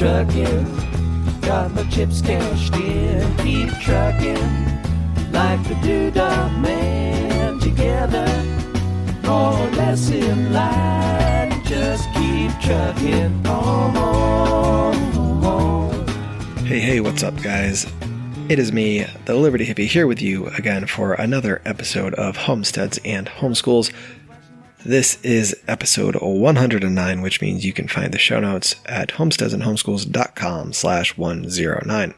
trucking, got my chips cashed in. Keep trucking, like the Doodah Man. Together, more or less in line. Just keep trucking on. Hey, what's up, guys? It is me, the Liberty Hippie, here with you again for another episode of Homesteads and Homeschools. This is episode 109, which means you can find the show notes at homesteadsandhomeschools.com/109.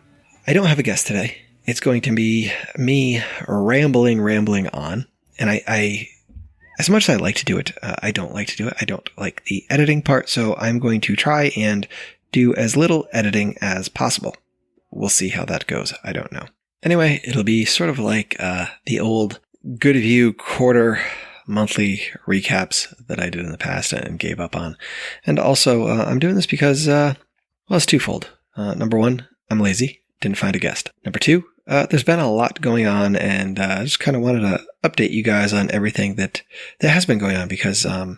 I don't have a guest today. It's going to be me rambling on. And I as much as I like to do it, I don't like to do it. I don't like the editing part, so I'm going to try and do as little editing as possible. We'll see how that goes. I don't know. Anyway, it'll be sort of like the old Good View quarter monthly recaps that I did in the past and gave up on. And also, I'm doing this because, it's twofold. Number one, I'm lazy. Didn't find a guest. Number two, there's been a lot going on, and I just kind of wanted to update you guys on everything that has been going on because, I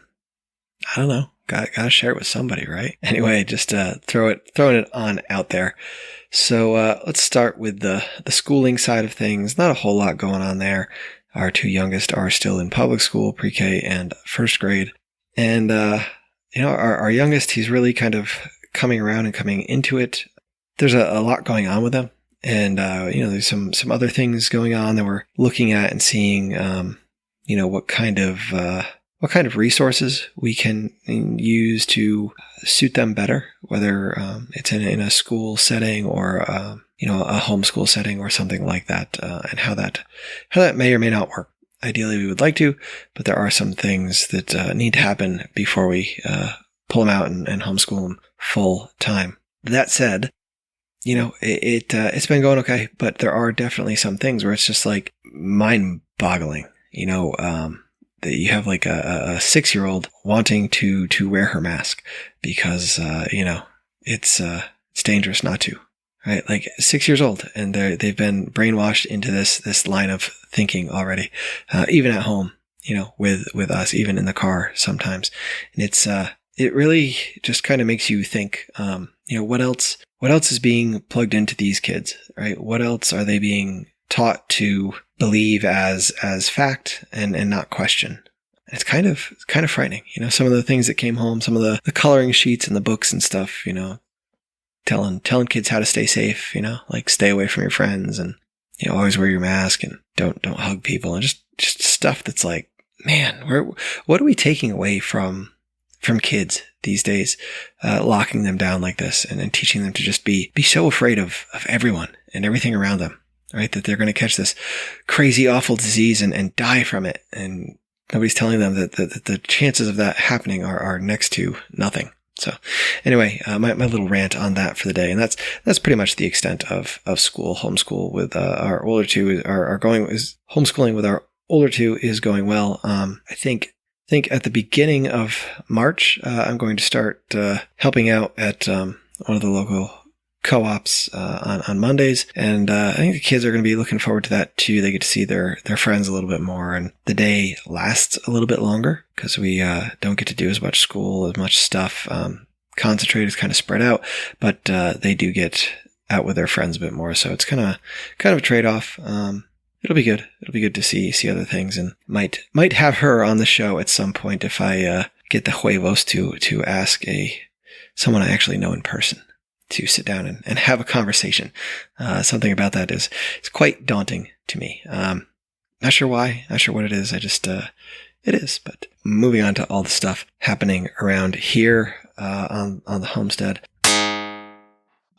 don't know, gotta share it with somebody, right? Anyway, just throwing it on out there. So let's start with the schooling side of things. Not a whole lot going on there. Our two youngest are still in public school, pre-K and first grade. And, our youngest, he's really kind of coming around and coming into it. There's a lot going on with him. And, there's some other things going on that we're looking at and seeing, what kind of resources we can use to suit them better, whether it's in a school setting or a homeschool setting or something like that, and how that may or may not work. Ideally, we would like to, but there are some things that need to happen before we pull them out and homeschool them full time. That said, it's been going okay, but there are definitely some things where it's just like mind-boggling. That you have like a 6-year-old wanting to wear her mask because it's dangerous not to. Right, like 6 years old, and they've been brainwashed into this line of thinking already, even at home, with us, even in the car sometimes. And it really just kind of makes you think, what else is being plugged into these kids, right? What else are they being taught to believe as fact and not question? It's kind of frightening, some of the things that came home, some of the coloring sheets and the books and stuff, telling kids how to stay safe, like stay away from your friends and, always wear your mask and don't hug people and just stuff that's like, man, what are we taking away from kids these days, locking them down like this and teaching them to just be so afraid of everyone and everything around them, right? That they're going to catch this crazy, awful disease and die from it. And nobody's telling them that the chances of that happening are next to nothing. So anyway, my little rant on that for the day. And that's pretty much the extent of school, homeschool with, our older two homeschooling with our older two is going well. I think at the beginning of March, I'm going to start, helping out at, one of the local co-ops, on Mondays. And, I think the kids are going to be looking forward to that too. They get to see their friends a little bit more, and the day lasts a little bit longer because we, don't get to do as much school, as much stuff. Concentrate is kind of spread out, but, they do get out with their friends a bit more. So it's kind of a trade-off. It'll be good. It'll be good to see other things, and might have her on the show at some point if I, get the huevos to ask someone I actually know in person to sit down and have a conversation. Something about that is quite daunting to me. Not sure why, not sure what it is. I just, it is. But moving on to all the stuff happening around here, on the homestead.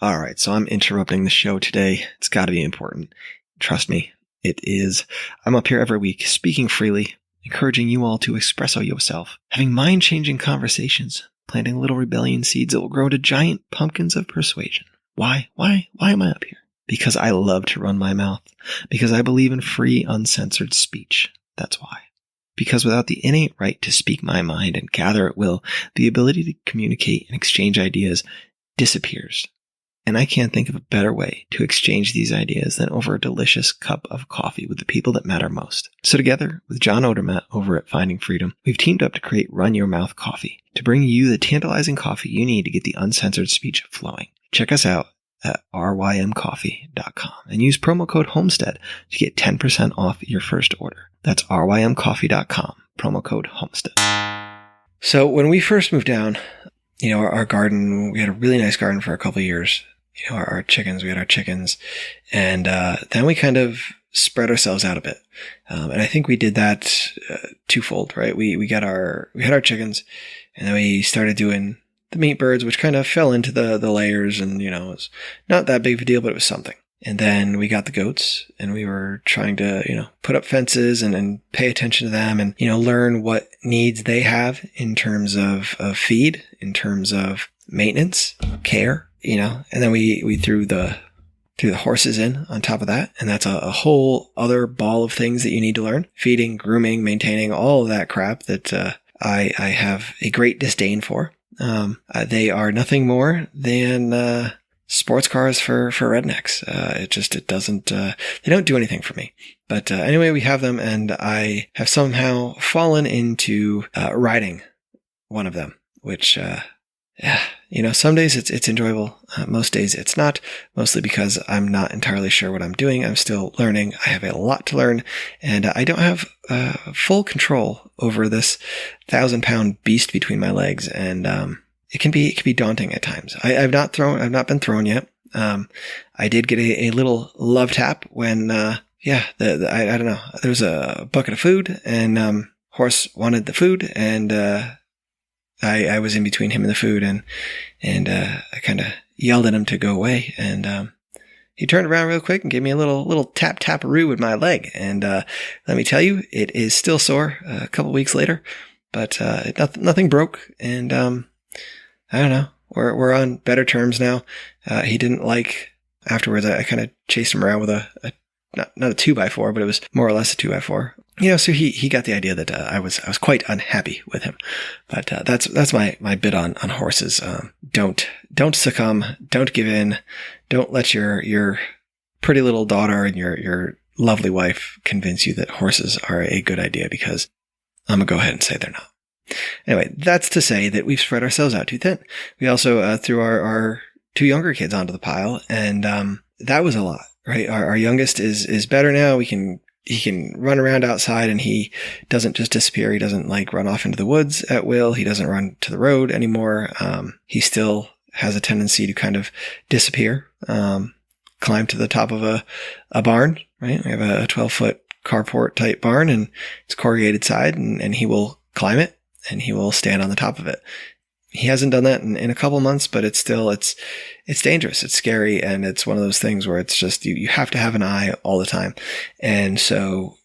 All right. So I'm interrupting the show today. It's got to be important. Trust me, it is. I'm up here every week speaking freely, encouraging you all to express yourself, having mind-changing conversations, planting little rebellion seeds that will grow into giant pumpkins of persuasion. Why am I up here? Because I love to run my mouth. Because I believe in free, uncensored speech. That's why. Because without the innate right to speak my mind and gather at will, the ability to communicate and exchange ideas disappears. And I can't think of a better way to exchange these ideas than over a delicious cup of coffee with the people that matter most. So together with John Odermatt over at Finding Freedom, we've teamed up to create Run Your Mouth Coffee to bring you the tantalizing coffee you need to get the uncensored speech flowing. Check us out at rymcoffee.com and use promo code Homestead to get 10% off your first order. That's rymcoffee.com, promo code Homestead. So when we first moved down, our garden, we had a really nice garden for a couple of years. Our chickens, we had our chickens. And then we kind of spread ourselves out a bit. And I think we did that twofold, right? We had our chickens, and then we started doing the meat birds, which kind of fell into the layers, and, it was not that big of a deal, but it was something. And then we got the goats, and we were trying to, put up fences and pay attention to them and, learn what needs they have in terms of feed, in terms of maintenance, care, and then we threw the horses in on top of that. And that's a whole other ball of things that you need to learn: feeding, grooming, maintaining, all of that crap that I have a great disdain for. They are nothing more than sports cars for rednecks. They don't do anything for me. But anyway, we have them, and I have somehow fallen into riding one of them, which some days it's enjoyable. Most days it's not, mostly because I'm not entirely sure what I'm doing. I'm still learning. I have a lot to learn, and I don't have full control over this 1,000-pound beast between my legs, and it can be daunting at times. I've not been thrown yet. I did get a little love tap when I don't know. There was a bucket of food, and horse wanted the food, and I was in between him and the food, and I kind of yelled at him to go away, and he turned around real quick and gave me a little tap-taparoo with my leg, and let me tell you, it is still sore a couple weeks later, but nothing broke, and I don't know. We're on better terms now. He didn't like afterwards. I kind of chased him around with not a 2x4, but it was more or less a 2x4. So he got the idea that I was quite unhappy with him. But that's my bit on horses. Don't succumb. Don't give in. Don't let your pretty little daughter and your lovely wife convince you that horses are a good idea, because I'm gonna go ahead and say they're not. Anyway, that's to say that we've spread ourselves out too thin. We also threw our two younger kids onto the pile, and that was a lot, right? Our youngest is better now. He can run around outside, and he doesn't just disappear. He doesn't run off into the woods at will. He doesn't run to the road anymore. He still has a tendency to kind of disappear, climb to the top of a barn, right? We have a 12-foot carport type barn, and it's corrugated side, and he will climb it, and he will stand on the top of it. He hasn't done that in a couple months, but it's dangerous. It's scary. And it's one of those things where it's just, you have to have an eye all the time. And so,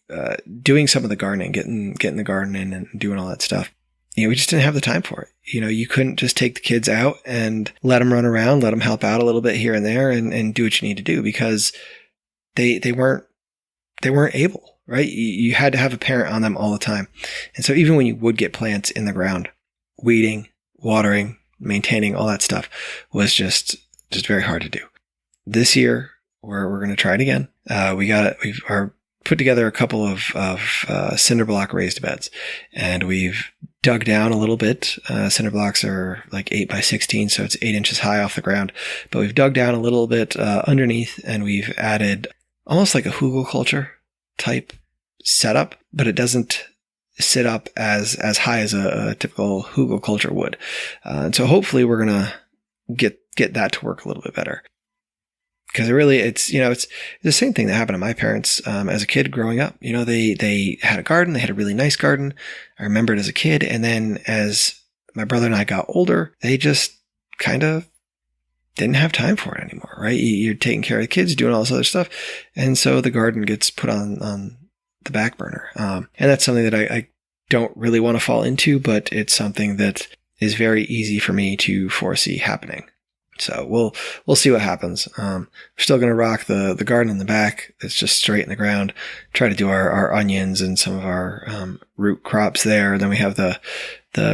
doing some of the gardening, getting the garden in and doing all that stuff, we just didn't have the time for it. You couldn't just take the kids out and let them run around, let them help out a little bit here and there and do what you need to do, because they weren't able. Right? You had to have a parent on them all the time. And so even when you would get plants in the ground, weeding, watering, maintaining, all that stuff was just very hard to do. This year, we're going to try it again. We've put together a couple of cinder block raised beds, and we've dug down a little bit. Cinder blocks are 8x16, so it's 8 inches high off the ground, but we've dug down a little bit underneath, and we've added almost like a hugelkultur type setup, but it doesn't sit up as high as a typical hugelkultur would. And so hopefully we're going to get that to work a little bit better. Because it's the same thing that happened to my parents as a kid growing up. They had a garden. They had a really nice garden. I remember it as a kid. And then as my brother and I got older, they just kind of didn't have time for it anymore, right? You're taking care of the kids, doing all this other stuff. And so the garden gets put on the back burner. And that's something that I don't really want to fall into, but it's something that is very easy for me to foresee happening. So we'll see what happens. We're still going to rock the garden in the back. It's just straight in the ground. Try to do our onions and some of our root crops there. Then we have the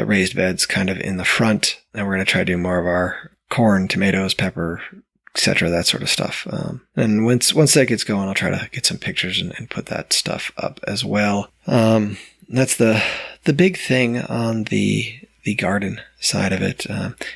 raised beds kind of in the front. And we're going to try to do more of our corn, tomatoes, pepper, etc., that sort of stuff. And once that gets going, I'll try to get some pictures and put that stuff up as well. That's the big thing on the garden side of it.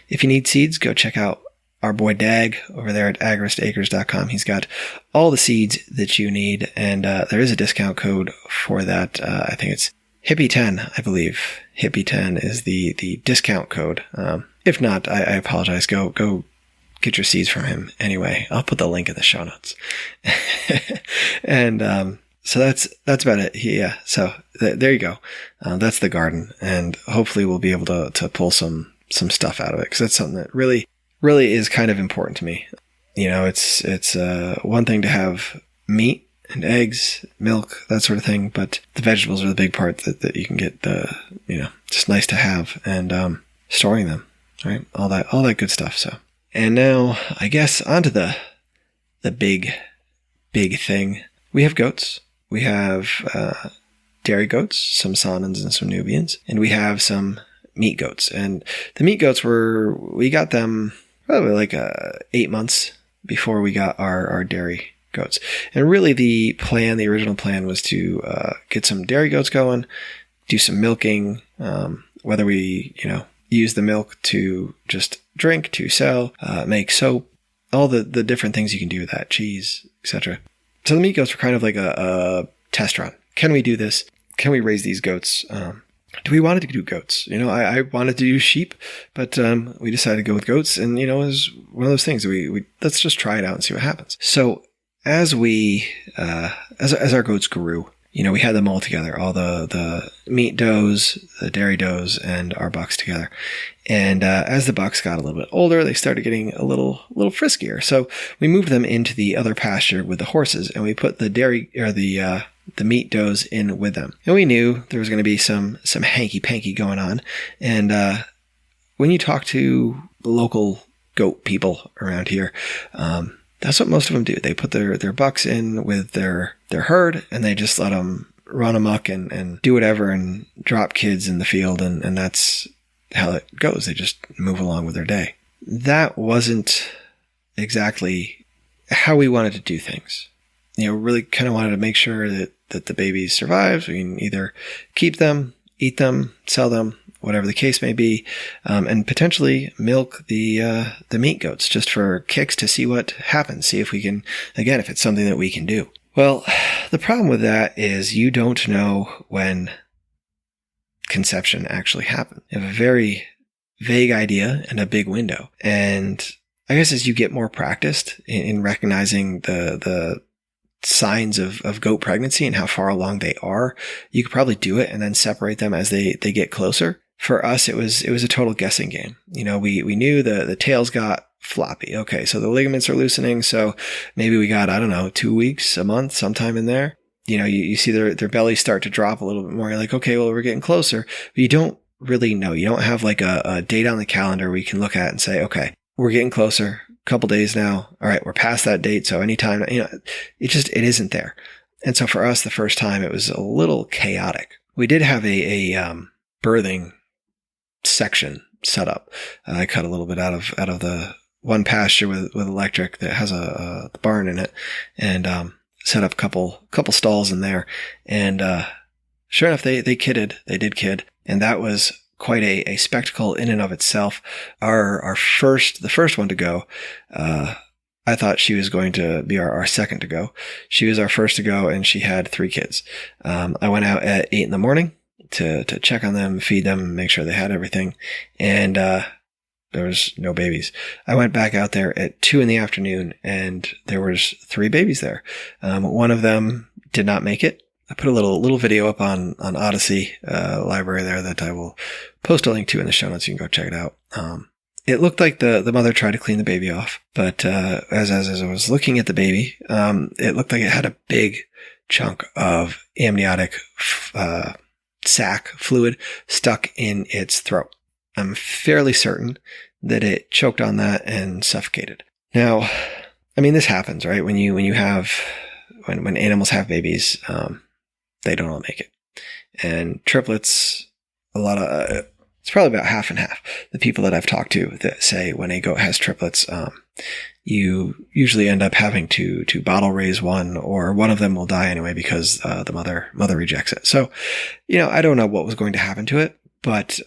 If you need seeds, go check out our boy Dag over there at agoristacres.com. He's got all the seeds that you need, and there is a discount code for that. I think it's Hippie10, I believe. Hippie10 is the discount code. If not, I apologize. Go get your seeds from him anyway. I'll put the link in the show notes. And so that's about it. Yeah. So there you go. That's the garden, and hopefully we'll be able to pull some stuff out of it, because that's something that really is kind of important to me. You know, it's one thing to have meat and eggs, milk, that sort of thing, but the vegetables are the big part that you can get, just nice to have, and storing them, right? All that good stuff. So, and now I guess onto the big thing. We have goats. We have dairy goats, some Saanens and some Nubians, and we have some meat goats. And the meat goats we got them probably like 8 months before we got our dairy goats. And really the original plan was to get some dairy goats going, do some milking, whether we, use the milk to just drink, to sell, make soap, all the different things you can do with that, cheese, etc. So the meat goats were kind of like a test run. Can we do this? Can we raise these goats? Do we want to do goats? I wanted to do sheep, but we decided to go with goats, and it was one of those things. We let's just try it out and see what happens. So as as our goats grew, we had them all together, all the meat does, the dairy does, and our bucks together. And as the bucks got a little bit older, they started getting a little friskier. So we moved them into the other pasture with the horses, and we put the dairy or the meat does in with them. And we knew there was going to be some hanky-panky going on. And when you talk to local goat people around here, that's what most of them do. They put their bucks in with their herd, and they just let them run amok and do whatever and drop kids in the field, and that's how it goes. They just move along with their day. That wasn't exactly how we wanted to do things. Really kind of wanted to make sure that the babies survive. We can either keep them, eat them, sell them, whatever the case may be, and potentially milk the meat goats just for kicks to see what happens. See if we can, again, if it's something that we can do. Well, the problem with that is you don't know when conception actually happened. You have a very vague idea and a big window. And I guess as you get more practiced in recognizing the signs of goat pregnancy and how far along they are, you could probably do it and then separate them as they get closer. For us, it was a total guessing game. We knew the tails got floppy. Okay, so the ligaments are loosening, so maybe we got, 2 weeks, a month, sometime in there. You see their bellies start to drop a little bit more. You're like, okay, well, we're getting closer. But you don't really know. You don't have like a date on the calendar where you can look at and say, okay, we're getting closer. Couple days now. All right, we're past that date. So anytime, it isn't there. And so for us, the first time, it was a little chaotic. We did have a birthing section set up. I cut a little bit out of the one pasture with electric that has a barn in it, and set up a couple stalls in there. And sure enough, they kidded. They did kid, and that was quite a spectacle in and of itself. The first one to go, I thought she was going to be our second to go. She was our first to go, and she had 3 kids. I went out at 8 in the morning to check on them, feed them, make sure they had everything. And, there was no babies. I went back out there at 2 in the afternoon, and there was 3 babies there. One of them did not make it. I put a little video up on Odyssey library there that I will post a link to in the show notes. You can go check it out. It looked like the mother tried to clean the baby off, but as I was looking at the baby, it looked like it had a big chunk of amniotic sac fluid stuck in its throat. I'm fairly certain that it choked on that and suffocated. Now, this happens, right? When animals have babies, they don't all make it. And triplets, a lot of it's probably about half and half. The people that I've talked to that say when a goat has triplets, you usually end up having to bottle raise one, or one of them will die anyway because the mother rejects it. So, I don't know what was going to happen to it, but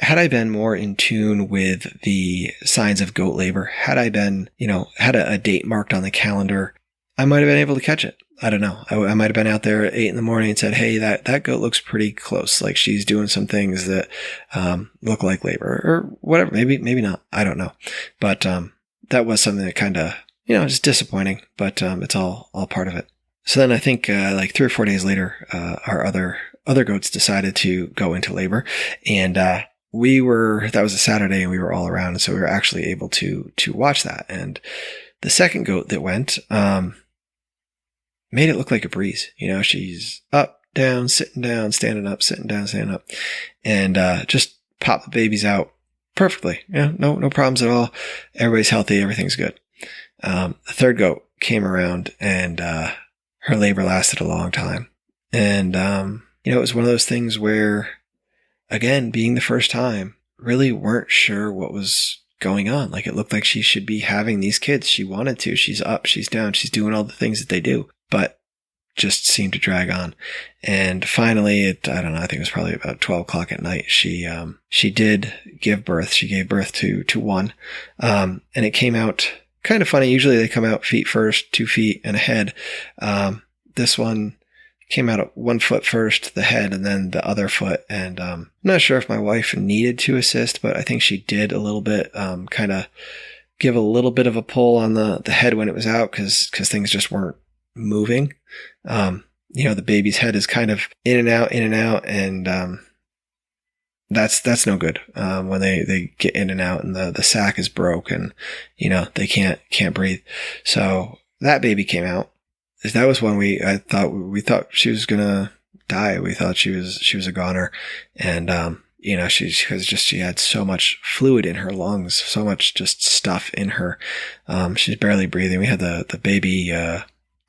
had I been more in tune with the signs of goat labor, had I been, had a date marked on the calendar, I might have been able to catch it. I don't know. I might have been out there at 8 a.m. and said, hey, that goat looks pretty close. Like she's doing some things that look like labor or whatever. Maybe not. I don't know. But that was something that kind of, just disappointing, but it's all part of it. So then I think like 3 or 4 days later, our other goats decided to go into labor, and that was a Saturday, and we were all around. And so we were actually able to watch that. And the second goat that went, made it look like a breeze. She's up, down, sitting down, standing up, sitting down, standing up, and just pop the babies out perfectly. No problems at all. Everybody's healthy. Everything's good. The third goat came around, and her labor lasted a long time. And, it was one of those things where, again, being the first time, really weren't sure what was going on. Like, it looked like she should be having these kids. She wanted to. She's up, she's down, she's doing all the things that they do, but just seemed to drag on. And finally, I don't know, I think it was probably about 12 o'clock at night, she did give birth. She gave birth to one. And it came out kind of funny. Usually they come out feet first, 2 feet and a head. This one came out at 1 foot first, the head, and then the other foot. And I'm not sure if my wife needed to assist, but I think she did a little bit, kind of give a little bit of a pull on the head when it was out, because things just weren't moving. The baby's head is kind of in and out, and that's no good. When they get in and out and the sac is broke, and they can't breathe. So that baby came out. That was when we thought she was gonna die. We thought she was a goner, and she had so much fluid in her lungs, so much just stuff in her. She's barely breathing. We had the baby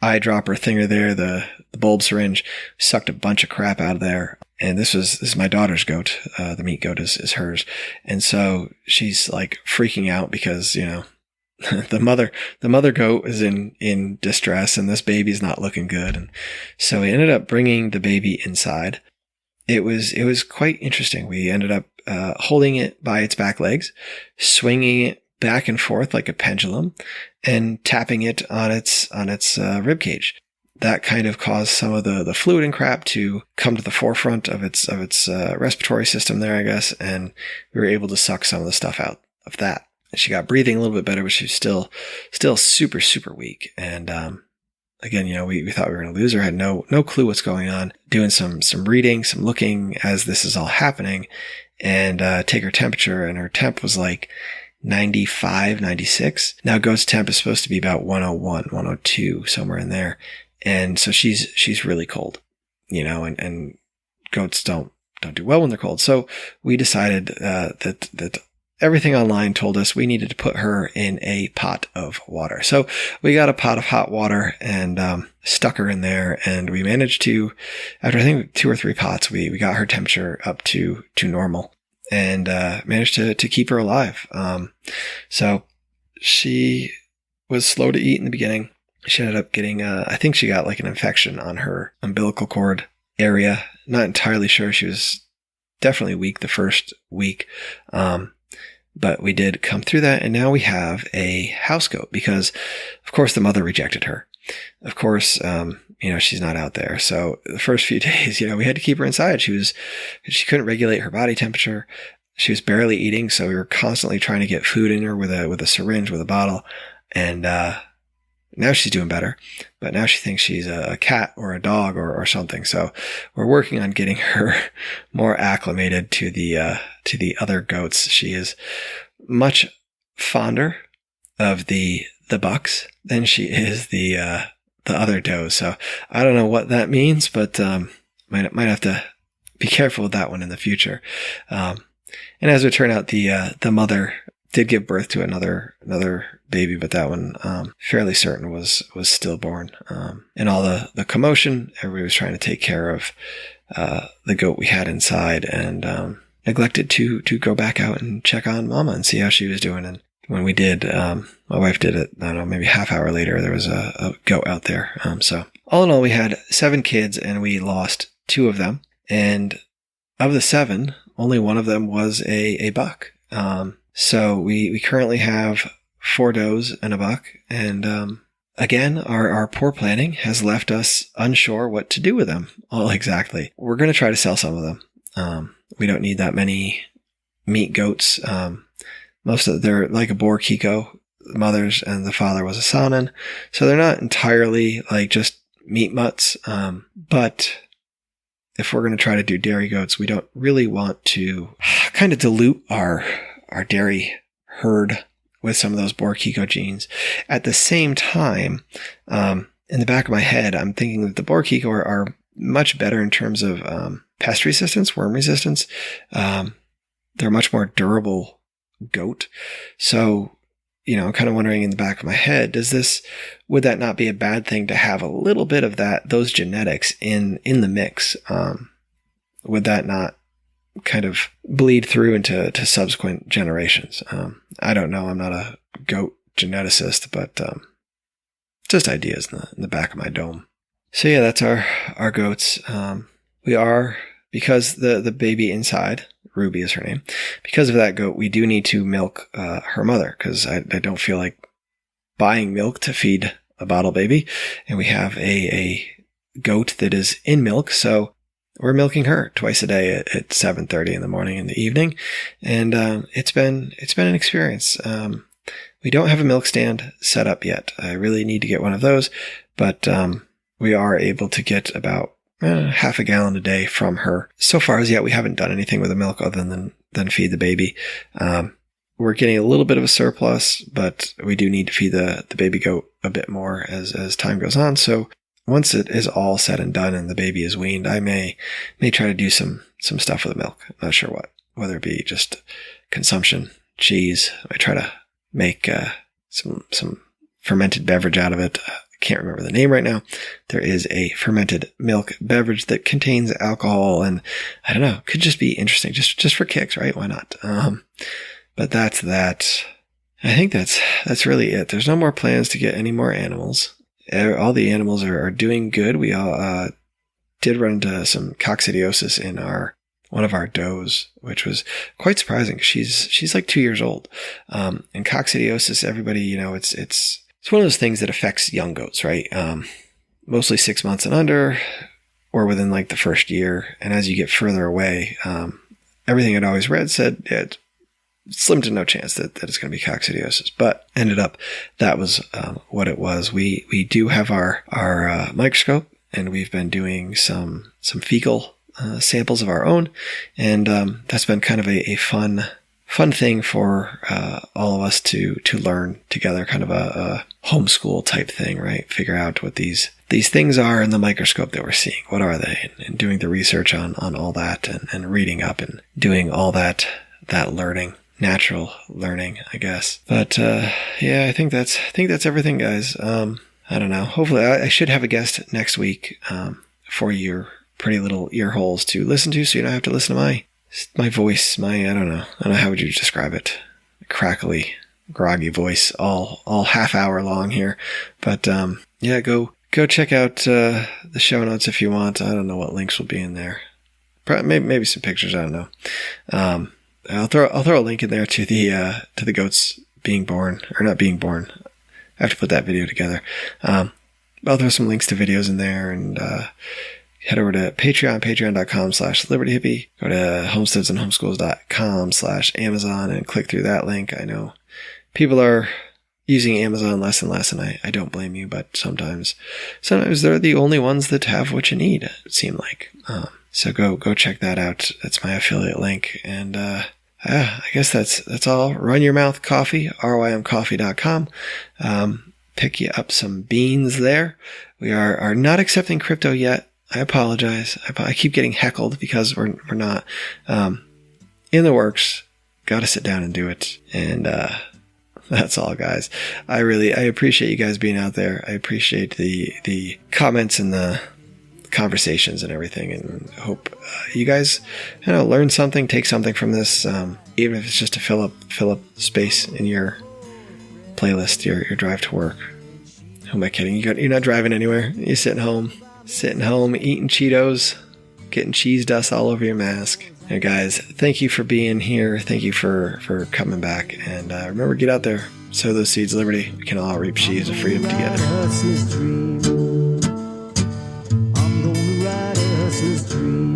eyedropper thinger there, the bulb syringe, sucked a bunch of crap out of there. And this is my daughter's goat. The meat goat is hers, and so she's like freaking out because the mother goat is in distress, and this baby's not looking good. And so we ended up bringing the baby inside. It was quite interesting. We ended up holding it by its back legs, swinging it back and forth like a pendulum, and tapping it on its rib cage. That kind of caused some of the fluid and crap to come to the forefront of its respiratory system there, I guess, and we were able to suck some of the stuff out of that. She got breathing a little bit better, but she was still super, super weak. And again, we thought we were going to lose her. Had no clue what's going on. Doing some reading, some looking as this is all happening, and take her temperature, and her temp was like 95, 96. Now goat's temp is supposed to be about 101, 102, somewhere in there. And so she's really cold, and goats don't do well when they're cold. So we decided that everything online told us we needed to put her in a pot of water. So we got a pot of hot water and stuck her in there, and we managed to, after I think 2 or 3 pots, we got her temperature up to normal, and managed to keep her alive. So she was slow to eat in the beginning. She ended up getting, I think she got like an infection on her umbilical cord area. Not entirely sure. She was definitely weak the first week. But we did come through that, and now we have a house goat because, of course, the mother rejected her. Of course, she's not out there. So the first few days, we had to keep her inside. She couldn't regulate her body temperature. She was barely eating, so we were constantly trying to get food in her with a syringe, with a bottle, and now she's doing better, but now she thinks she's a cat or a dog or something. So we're working on getting her more acclimated to the other goats. She is much fonder of the bucks than she is the other does. So I don't know what that means, but might have to be careful with that one in the future. And as it turned out, the mother did give birth to another baby, but that one, fairly certain was stillborn. And all the commotion, everybody was trying to take care of, the goat we had inside. And, neglected to go back out and check on Mama and see how she was doing. And when we did, my wife did it, I don't know, maybe half hour later, there was a goat out there. So all in all, we had 7 kids and we lost 2 of them. And of the 7, only one of them was a buck. So we currently have 4 does and a buck. And, again, our poor planning has left us unsure what to do with them all exactly. We're going to try to sell some of them. We don't need that many meat goats. Most of they're like a boar Kiko, the mothers, and the father was a Saanen. So they're not entirely like just meat mutts. But if we're going to try to do dairy goats, we don't really want to kind of dilute our dairy herd with some of those boar Kiko genes. At the same time, in the back of my head, I'm thinking that the boar Kiko are much better in terms of pest resistance, worm resistance. They're much more durable goat. So, I'm kind of wondering in the back of my head, would that not be a bad thing to have a little bit of those genetics in the mix? Would that not kind of bleed through into subsequent generations? I don't know. I'm not a goat geneticist, but just ideas in the back of my dome. So yeah, that's our goats. We are, because the baby inside, Ruby is her name, because of that goat, we do need to milk her mother, because I don't feel like buying milk to feed a bottle baby. And we have a goat that is in milk, so we're milking her twice a day at 7:30 in the morning and the evening. And it's been an experience. We don't have a milk stand set up yet. I really need to get one of those, but we are able to get about half a gallon a day from her. So far as yet, we haven't done anything with the milk other than feed the baby. We're getting a little bit of a surplus, but we do need to feed the baby goat a bit more as time goes on. So once it is all said and done and the baby is weaned, I may try to do some stuff with the milk. I'm not sure what, whether it be just consumption, cheese. I try to make some fermented beverage out of it. Can't remember the name right now. There is a fermented milk beverage that contains alcohol, and I don't know, could just be interesting, just for kicks, right? Why not? But that's that. I think that's really it. There's no more plans to get any more animals. All the animals are doing good. We all did run into some coccidiosis in one of our does, which was quite surprising. She's like 2 years old, and coccidiosis, everybody, it's one of those things that affects young goats, right? Mostly 6 months and under, or within like the first year. And as you get further away, everything I'd always read said it's slim to no chance that it's going to be coccidiosis. But ended up, that was what it was. We do have our microscope, and we've been doing some fecal samples of our own, and that's been kind of a fun thing for all of us to learn together, kind of a homeschool type thing, right? Figure out what these things are in the microscope that we're seeing. What are they? And doing the research on all that, and reading up and doing all that learning, natural learning, I guess. But yeah, I think that's everything, guys. I don't know. Hopefully, I should have a guest next week for your pretty little ear holes to listen to, so you don't have to listen to my voice, I don't know how would you describe it? Crackly, groggy voice, all half hour long here. But yeah, go check out the show notes if you want. I don't know what links will be in there. Maybe some pictures. I don't know. I'll throw a link in there to the goats being born, or not being born. I have to put that video together. I'll throw some links to videos in there, and head over to patreon.com/libertyhippie. Go to homesteadsandhomeschools.com/Amazon and click through that link. I know people are using Amazon less and less, and I don't blame you, but sometimes they're the only ones that have what you need, it seemed like. So go check that out. That's my affiliate link. And I guess that's all. Run Your Mouth Coffee, rymcoffee.com. Pick you up some beans there. We are not accepting crypto yet. I apologize. I keep getting heckled because we're not in the works. Got to sit down and do it. And that's all, guys. I appreciate you guys being out there. I appreciate the comments and the conversations and everything, and hope you guys learn something, take something from this, even if it's just to fill up space in your playlist, your drive to work. Who am I kidding? You're not driving anywhere. You're sitting home, eating Cheetos, getting cheese dust all over your mask. And guys, thank you for being here. Thank you for coming back. And remember, get out there, sow those seeds of liberty. We can all reap sheaves of freedom together. I'm gonna ride us his dream.